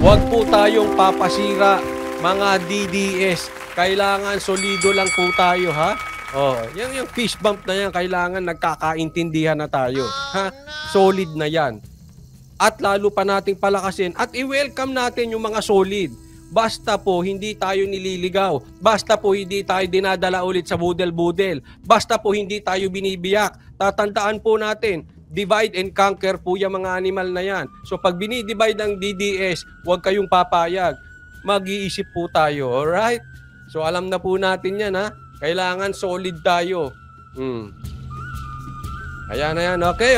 Huwag po tayong papasira, mga DDS. Kailangan solido lang po tayo, ha? Oh, yung fist bump na yan, kailangan nagkakaintindihan na tayo. Ha? Solid na yan. At lalo pa nating palakasin at i-welcome natin yung mga solid. Basta po hindi tayo nililigaw. Basta po hindi tayo dinadala ulit sa budel-budel. Basta po hindi tayo binibiyak. Tatandaan po natin, divide and conquer po yung mga animal na yan. So pag binidivide ang DDS, huwag kayong papayag. Mag-iisip po tayo, alright? So alam na po natin yan, ha? Kailangan solid tayo. Ayan na yan, okay.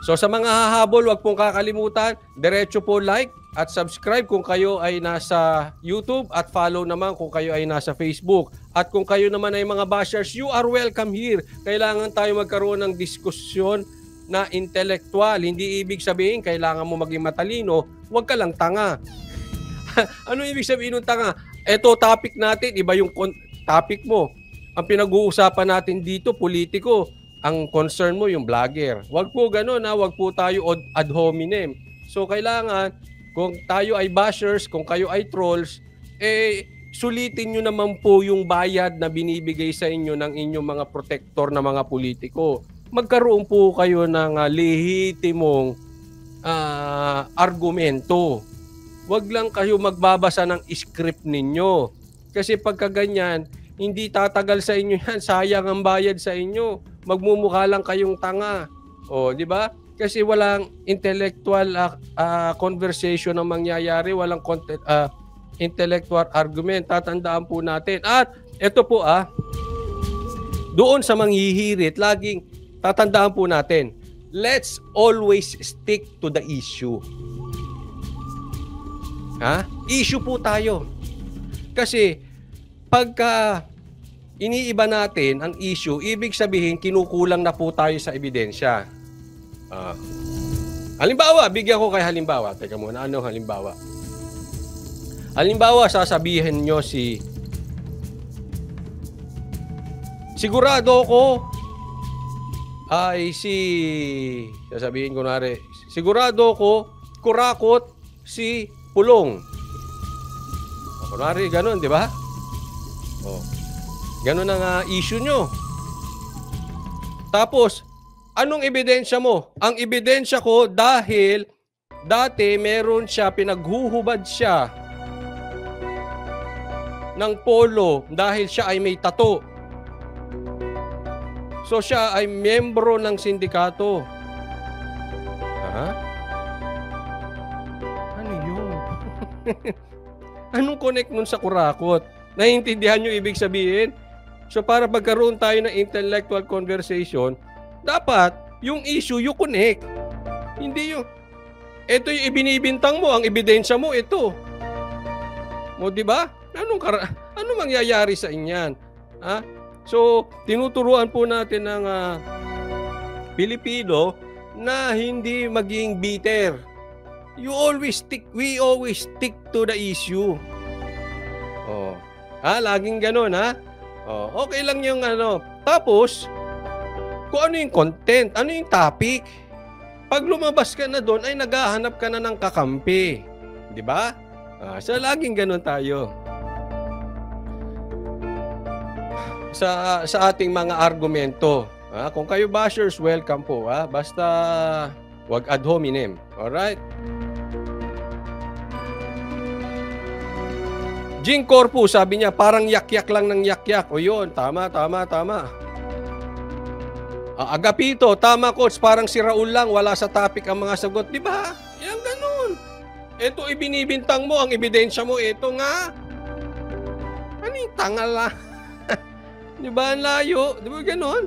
So sa mga hahabol, huwag pong kakalimutan, diretso po like at subscribe kung kayo ay nasa YouTube at follow naman kung kayo ay nasa Facebook. At kung kayo naman ay mga bashers, you are welcome here. Kailangan tayo magkaroon ng diskusyon na intellectual. Hindi ibig sabihin kailangan mo maging matalino, huwag ka lang tanga. Ano ibig sabihin ng tanga? Eto topic natin, iba yung topic mo. Ang pinag-uusapan natin dito, politiko. Ang concern mo yung vlogger. Huwag po ganun, ha? Huwag po tayo ad hominem. So kailangan, kung tayo ay bashers, kung kayo ay trolls, sulitin nyo naman po yung bayad na binibigay sa inyo ng inyong mga protector na mga politiko. Magkaroon po kayo ng lehitimong argumento. Huwag lang kayo magbabasa ng script ninyo. Kasi pagka ganyan, hindi tatagal sa inyo yan. Sayang ang bayad sa inyo. Magmumukha lang kayong tanga. O, di ba? Kasi walang intellectual conversation ang mangyayari. Walang intellectual argument. Tatandaan po natin. At ito po doon sa manghihirit, laging tatandaan po natin, let's always stick to the issue. Issue po tayo. Kasi pagka iniiba natin ang issue, ibig sabihin kinukulang na po tayo sa ebidensya. Halimbawa, bigyan ko kayo halimbawa. Teka muna, ano halimbawa? Halimbawa, sasabihin nyo sigurado ko ay sasabihin ko nari, sigurado ko kurakot si Pulong. Kunwari, ganun, di ba? Ganun ang issue nyo. Tapos, anong ebidensya mo? Ang ebidensya ko dahil dati meron siya, pinaghuhubad siya ng polo dahil siya ay may tattoo. So, siya ay miyembro ng sindikato. Anong connect nun sa kurakot? Naiintindihan nyo ibig sabihin? So para magkaroon tayo ng intellectual conversation, dapat yung issue you connect. Hindi yung ito yung ibinibintang mo, ang ebidensya mo ito. Mo di ba? Ano mangyayari sa inyan? So tinuturuan po natin ng Pilipino na hindi maging bitter. We always stick to the issue. Laging ganun, okay lang yung Tapos, kung ano yung content, ano yung topic. Pag lumabas ka na doon, ay naghahanap ka na ng kakampi. Di ba? So, laging ganun tayo. Sa ating mga argumento. Kung kayo bashers, welcome po. Basta, wag ad hominem. Alright? Jing Corpu, sabi niya, parang yak-yak lang ng yak-yak. O yun, tama. Agapito, tama coach, parang si Raul lang, wala sa topic ang mga sagot. Di ba? Yan ganun. Ito ibinibintang mo, ang ebidensya mo, ito nga. Ano yung tanga lang? Di ba ang layo? Di ba ganun?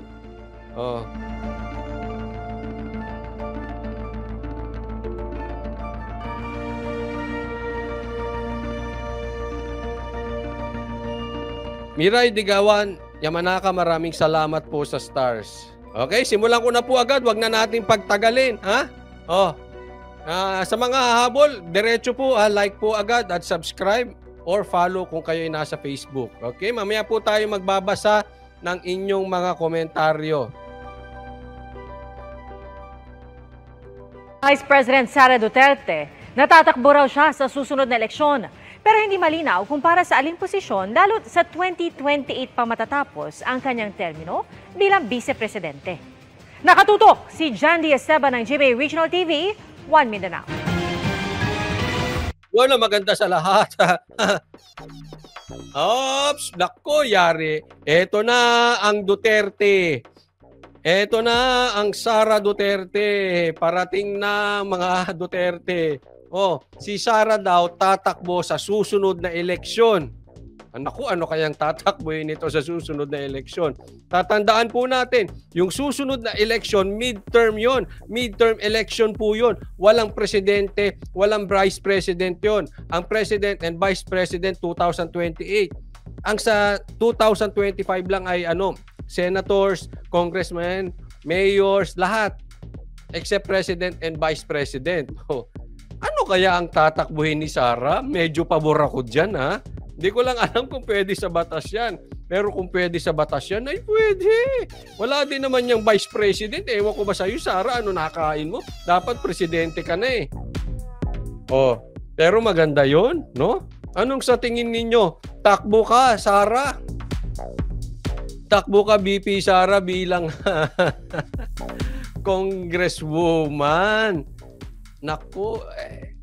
Miray Digawan, Yamanaka, maraming salamat po sa stars. Okay, simulan ko na po agad. Wag na natin pagtagalin. Sa mga hahabol, diretso po, like po agad at subscribe or follow kung kayo ay nasa Facebook. Okay, mamaya po tayo magbabasa ng inyong mga komentaryo. Vice President Sara Duterte Natatakbo raw siya sa susunod na eleksyon. Pero hindi malinaw kung para sa aling posisyon, lalo't sa 2028 pa matatapos ang kanyang termino bilang vice-presidente. Nakatutok si Jandy Esteban ng GMA Regional TV, 1 Mindanao. Yun ang maganda sa lahat. Ops, nako, yari. Eto na ang Duterte. Eto na ang Sara Duterte. Parating na mga Duterte. Oh, si Sara daw tatakbo sa susunod na eleksyon. Naku, ano kayang tatakbuhin nito sa susunod na eleksyon? Tatandaan po natin, yung susunod na eleksyon, midterm yon. Midterm election po yon. Walang presidente, walang vice president yon. Ang president and vice president 2028. Ang sa 2025 lang ay senators, congressmen, mayors, lahat. Except president and vice president. Oh. Ano kaya ang tatakbuhin ni Sara? Medyo pabor ako dyan, ha? Hindi ko lang alam kung pwede sa batas yan. Pero kung pwede sa batas yan, ay pwede. Wala din naman yung vice president. Ewan ko ba sa'yo, Sara? Ano nakain mo? Dapat presidente ka na eh. Oh, pero maganda yon, no? Anong sa tingin ninyo? Takbo ka, Sara. Takbo ka, BP Sara, bilang congresswoman. Naku,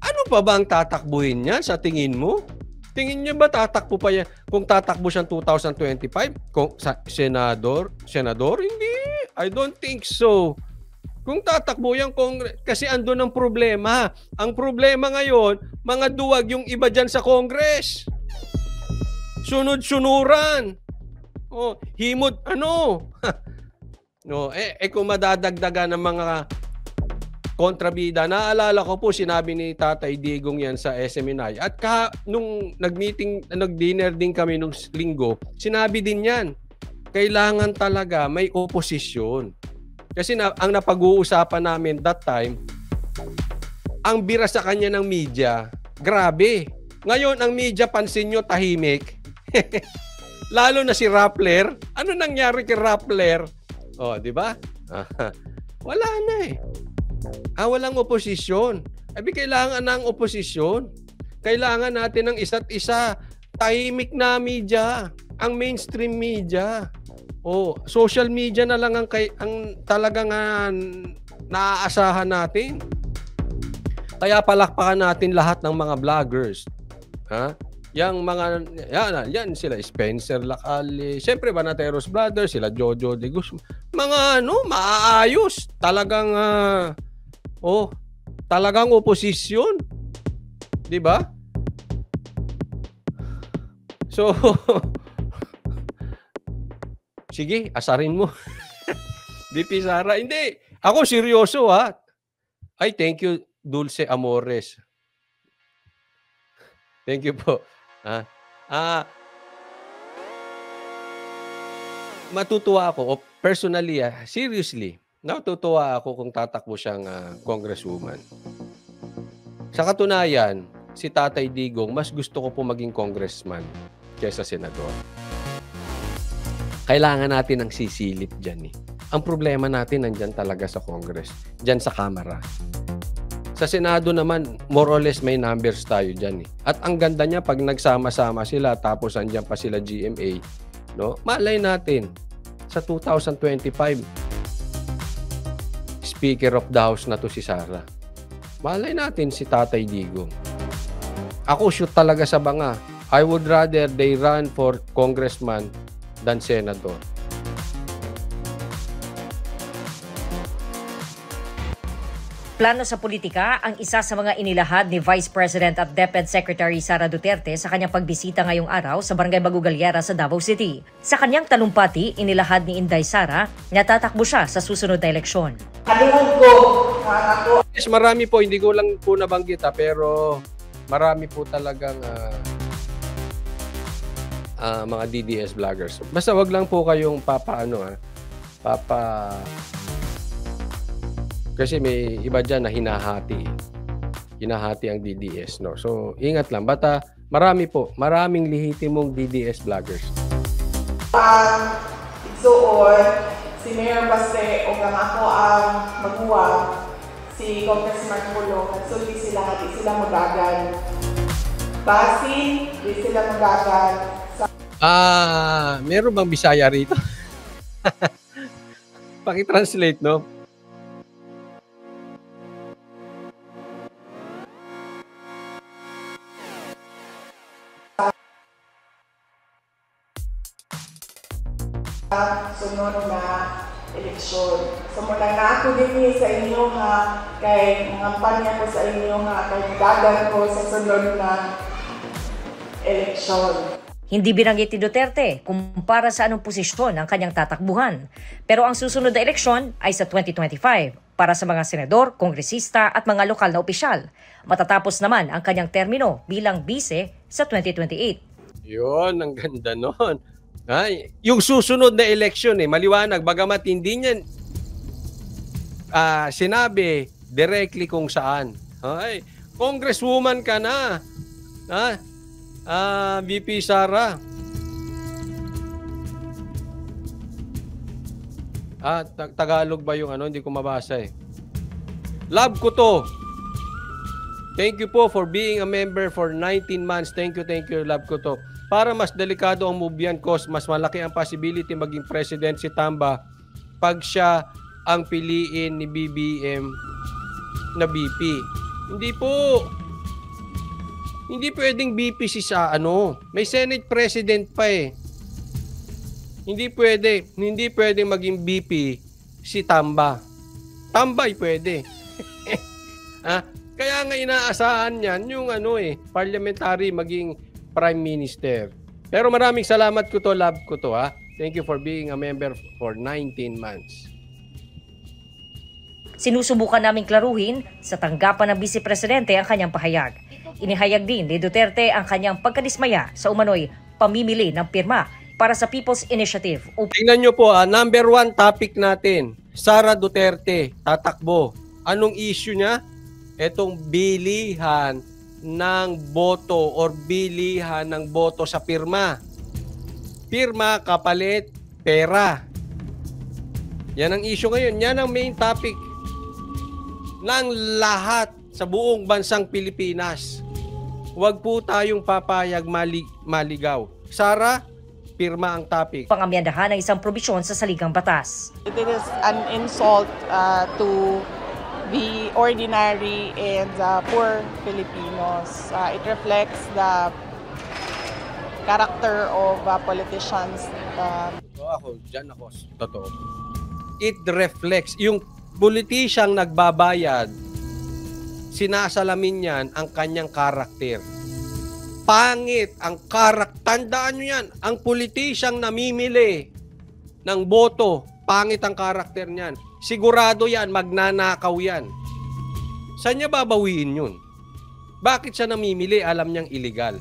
ano pa ba ang tatakbuhin niya sa tingin mo? Tingin niya ba tatakbo pa yan? Kung tatakbo siyang 2025? Kung senador? Senador? Hindi. I don't think so. Kung tatakbo yan, kasi andun ang problema. Ang problema ngayon, mga duwag yung iba dyan sa Congress. Sunod-sunuran. Oh, himod, no, kung madadagdagan ng mga kontrabida. Naalala ko po, sinabi ni Tatay Digong yan sa SMNI. At nung nag-dinner din kami nung linggo, sinabi din yan, kailangan talaga may oposisyon. Kasi ang napag-uusapan namin that time, ang bira sa kanya ng media, grabe. Ngayon, ang media, pansin nyo, tahimik. Lalo na si Rappler. Ano nangyari kay Rappler? Oh, di ba? Wala na eh. Walang oposisyon. Kailangan ng oposisyon. Kailangan natin ng isa't isa. Tahimik na media. Ang mainstream media. Social media na lang ang talagang naaasahan natin. Kaya palakpakan natin lahat ng mga vloggers. Yang mga, yan sila Spencer Lacale, siyempre Banateros Brothers, sila Jojo de Guzman. Mga maaayos. Talagang, talagang oposisyon. Di ba? So, sige, asarin mo. BP Sara. Hindi. Ako seryoso, ha? Ay, thank you, Dulce Amores. Thank you po. Matutuwa ako, personally, seriously, natutuwa ako kung tatakbo siyang congresswoman. Sa katunayan, si Tatay Digong, mas gusto ko po maging congressman kaysa senador. Kailangan natin ng sisilip dyan eh. Ang problema natin nandyan talaga sa Congress, dyan sa Kamara. Sa Senado naman, more or less may numbers tayo dyan eh. At ang ganda niya pag nagsama-sama sila tapos andyan pa sila GMA, no? Malay natin sa 2025 Speaker of the House na to si Sara. Malay natin si Tatay Digong. Ako shoot talaga sa banga. I would rather they run for congressman than senator. Plano sa politika ang isa sa mga inilahad ni Vice President at DepEd Secretary Sara Duterte sa kanyang pagbisita ngayong araw sa Barangay Bagugalyara sa Davao City. Sa kanyang talumpati, inilahad ni Inday Sara na tatakbo siya sa susunod na eleksyon. Yes, marami po, hindi ko lang po nabanggit pero marami po talagang mga DDS vloggers. Basta wag lang po kayong kasi may iba dyan na hinahati. Hinahati ang DDS, no? So, ingat lang. Bata, maraming lehitimong DDS vloggers. Igsuon, si Mayor Baste o kang ako ang maghuwag si Congressman Pulong, nagsulti sila, di sila magagan. Basi, di sila magagan. Meron bang Bisaya rito? Paki-translate, no? Sunod na eleksyon. So muna na ako din sa inyo ha, kay ngampanya ko sa inyo ha, kay dagan ko sa sunod na eleksyon. Hindi binanggit ni Duterte kung para sa anong posisyon ang kanyang tatakbuhan. Pero ang susunod na eleksyon ay sa 2025 para sa mga senador, kongresista at mga lokal na opisyal. Matatapos naman ang kanyang termino bilang bise sa 2028. Yun, ang ganda nun. Ay, yung susunod na election maliwanag, bagamat hindi niyan sinabi directly kung saan. Ay, congresswoman ka na. VP Sara. Tagalog ba yung hindi ko mabasa Love ko to. Thank you po for being a member for 19 months. Thank you, love ko to. Para mas delikado ang move yan, cause mas malaki ang possibility maging president si Tamba pag siya ang piliin ni BBM na BP. Hindi po. Hindi pwedeng BP si sa may Senate President pa Hindi pwedeng maging BP si Tamba. Tambay pwede. Kaya nga inaasahan niyan yung parliamentary maging Prime Minister. Pero maraming salamat ko to, love ko to Thank you for being a member for 19 months. Sinusubukan naming klaruhin sa tanggapan ng Vice Presidente ang kanyang pahayag. Inihayag din ni Duterte ang kanyang pagkadismaya sa umano'y pamimili ng pirma para sa People's Initiative. Tingnan nyo po, number 1 topic natin, Sara Duterte, tatakbo. Anong issue niya? Etong bilihan ng boto or bilihan ng boto sa pirma. Pirma kapalit pera. Yan ang issue ngayon. Yan ang main topic ng lahat sa buong bansang Pilipinas. Huwag po tayong papayag maligaw. Sara, pirma ang topic. Pangamyandahan ng isang probisyon sa saligang batas. It is an insult to the ordinary and poor Filipinos. It reflects the character of politicians. Ako, totoo. It reflects, yung politisyang nagbabayad, sinasalamin yan ang kanyang karakter. Pangit ang karakter. Tandaan nyo yan, ang politisyang namimili ng boto, pangit ang karakter niyan. Sigurado yan, magnanakaw yan. Saan niya babawiin yun? Bakit siya namimili? Alam niyang illegal.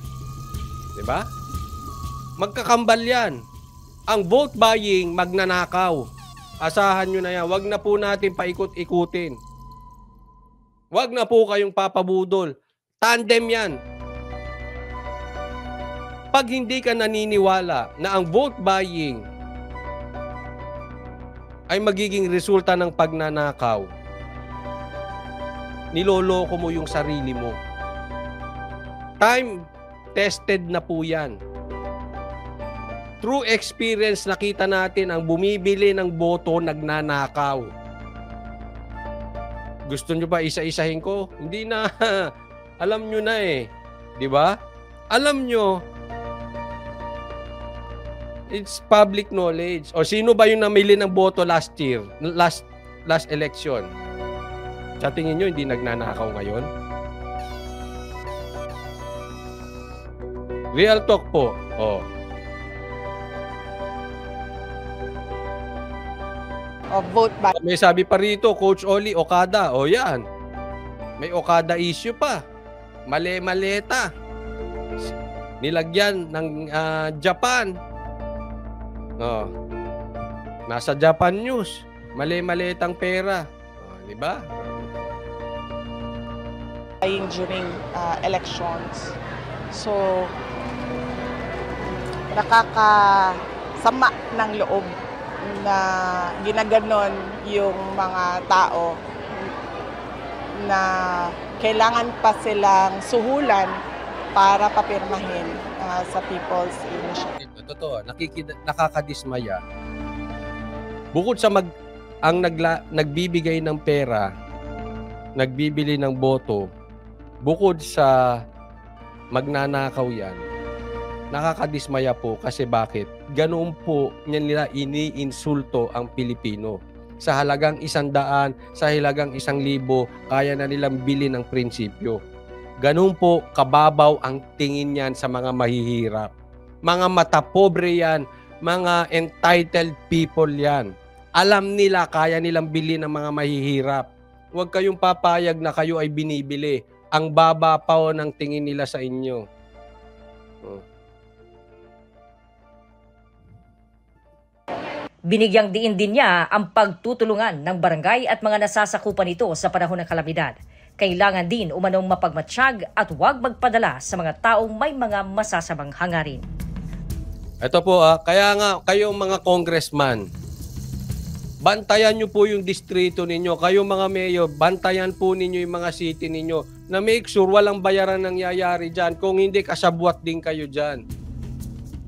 Diba? Magkakambal yan. Ang vote buying, magnanakaw. Asahan nyo na yan. Huwag na po natin paikot-ikutin. Huwag na po kayong papabudol. Tandem yan. Pag hindi ka naniniwala na ang vote buying ay magiging resulta ng pagnanakaw, niloloko mo yung sarili mo. Time-tested na po yan. Through experience, nakita natin ang bumibili ng boto, nagnanakaw. Gusto nyo ba isa-isahin ko? Hindi na. Alam nyo na Di ba? Alam nyo, it's public knowledge. O sino ba yung namili ng boto last year? Last election? Sa tingin nyo, hindi nagnanakaw ngayon? Real talk po. Vote by. May sabi pa rito, Coach Oli, Okada. Yan. May Okada issue pa. Male-maleta. Nilagyan ng Japan. Nasa Japan News. Male-maletang pera. Di ba? During elections. So, nakakasama ng loob na ginaganon yung mga tao na kailangan pa silang suhulan para papirmahin sa People's Initiative. Totoo, nakakadismaya. Bukod sa nagbibigay ng pera, nagbibili ng boto, bukod sa magnanakaw yan, nakakadismaya po kasi bakit? Ganoon po nila iniinsulto ang Pilipino. Sa halagang 100, sa halagang 1,000, kaya na nilang bili ng prinsipyo. Ganoon po kababaw ang tingin yan sa mga mahihirap. Mga matapobre yan, mga entitled people yan. Alam nila, kaya nilang bili ng mga mahihirap. Huwag kayong papayag na kayo ay binibili. Ang baba pa ng tingin nila sa inyo. Binigyang diin din niya ang pagtutulungan ng barangay at mga nasasakupan nito sa panahon ng kalamidad. Kailangan din umanong mapagmatsyag at huwag magpadala sa mga taong may mga masasamang hangarin. Ito po kaya nga kayong mga congressman, bantayan nyo po yung distrito ninyo. Kayong mga mayor, bantayan po ninyo yung mga city ninyo na make sure walang bayaran nangyayari dyan. Kung hindi, kasabwat din kayo dyan.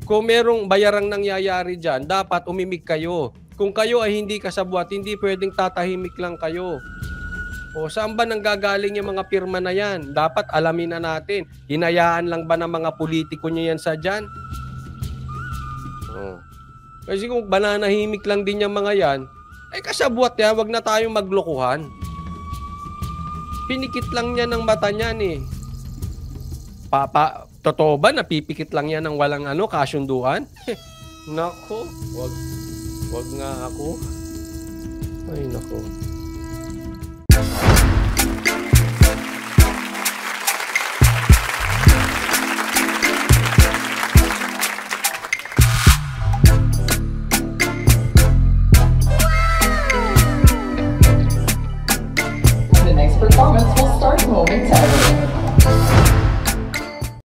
Kung merong bayarang nangyayari dyan, dapat umimik kayo. Kung kayo ay hindi kasabwat, hindi pwedeng tatahimik lang kayo. O saan ba nanggagaling yung mga pirma na yan? Dapat alamin na natin. Hinayaan lang ba ng mga politiko nyo yan sa dyan? Kasi kung bananahimik lang din yung mga yan, ay kasabwat yan, wag na tayong maglokohan. Pinikit lang niya ng mata niyan eh. Totoo ba napipikit lang yan ng walang kasunduan? Nako, wag nga ako. Ay nako. The next performance will start momentarily.